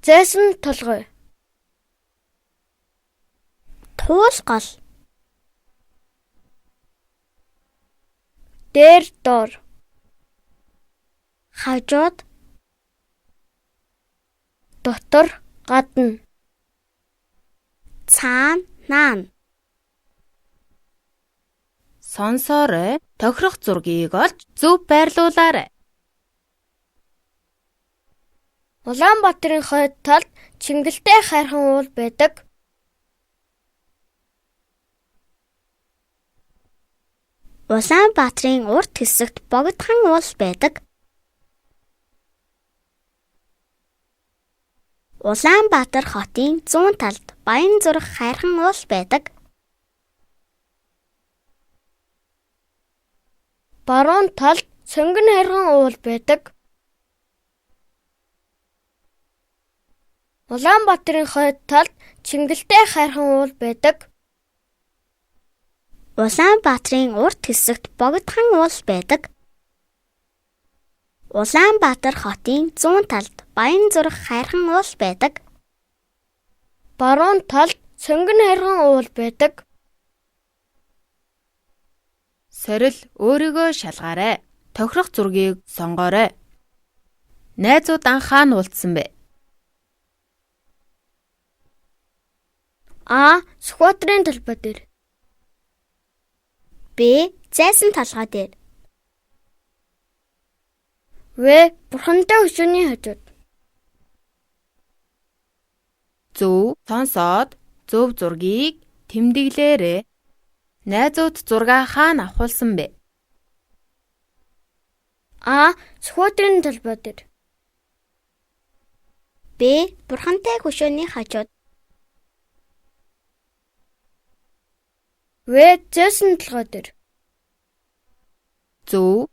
Зээсэн толгой. Туушгал. Дээр доор. Хажууд. Дотор гадна. Цаана наана. Сонсоорой. Тохирох зургийг олж зөв байрлуулаарай. Улаанбаатарын хойд талд Чингэлтэй хайрхан уул байдаг. Улаанбаатарын урд хэсэгт богдхан уул байдаг. Улаанбаатар хотын зүүн талд Баянзүрх хайрхан уул байдаг. Баруун талд Сонгон хайрхан уул байдаг. Улаанбаатарын хойд талд Чингэлтэй хайрхан уул байдаг. Улаанбаатарын урд хэсэгт богдхан уул байдаг. Улаанбаатар хотын зүүн талд Баянзүрх хайрхан уул байдаг. Баруун талд Сонгон хайрхан уул байдаг. Сорил өөрийгөө шалгаарай. Тохирох зургийг сонгоорой. Найзууд анхаана уулзсан бэ? А. Сүхбаатарын талбай дээр. Б. Зайсан толгой дээр. В. Бурхантай хөшөөний хажууд. Зөв сонсоод зөв зургийг тэмдэглээрэй. Найзууд зургаа хаана авахулсан бэ? А. Сүхбаатарын талбай дээр. Б. Бурхантай хөшөөний хажууд. В. Зээсэн толгой дээр. Зөв.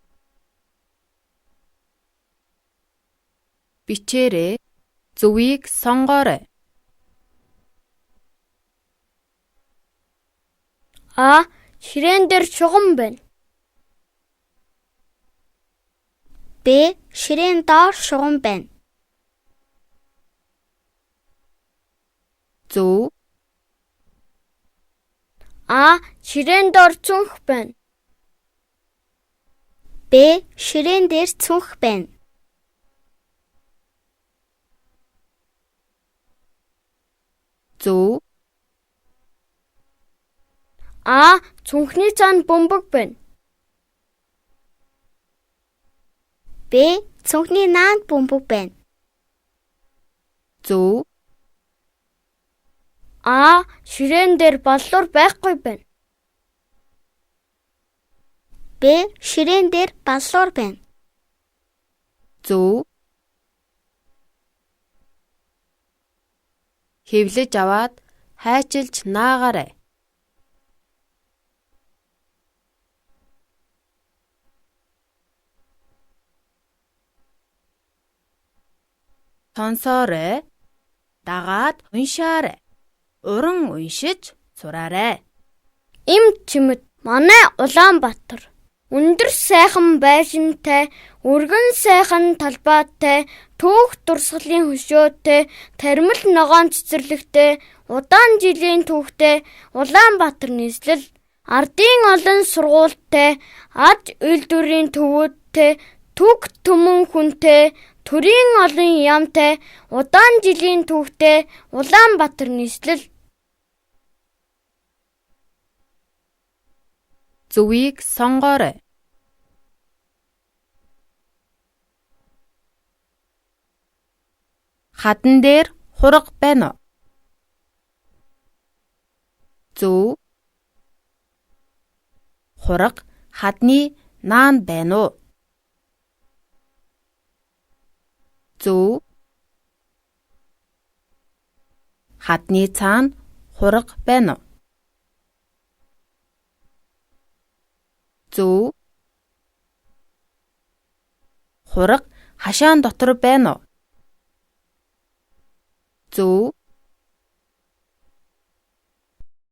Бичээрэй. Зөвийг сонгоорой. А. Ширээн дээр шугам байна. Б. Ширээн доор шугам байна. Зөв. А. Ширээн доор цүнх байна. Б. Ширээн дээр цүнх байна. Зөв. А. Цүнхний цаана бөмбөг байна. Б. Цүнхний наанд бөмбөг байна. Зөв. А. Ширээн дээр баллуур байхгүй байна. Б. Ширээн дээр баллуур байна. Зөв. Хэвлэж аваад хайчилж наагаарай. Сонсоорой. Дагаад уншаарай. Уран уншиж сураарай. Эмч чимэд манай Улаанбаатар өндөр сайхан байшинтай, өргөн сайхан талбайтай, түүх дурсгалын хөшөөтэй, тармил ногоон цэцэрлэгтэй, удаан жилийн түүхтэй Улаанбаатар нийслэл, ардын олон сургуультай, аж үйлдвэрийн төвүүдтэй, түг түмэн хүнтэй, төрийн олон яамтай, удаан жилийн түүхтэй Улаанбаатар нийслэл. Зөвийг сонгоорой. Хадан дээр хураг байна уу? Зөв. Хураг хадны наанд байна уу? Зөв. Хадны цаана хураг байна уу? Зөв. Хураг хашаан дотор байна уу? Зөв.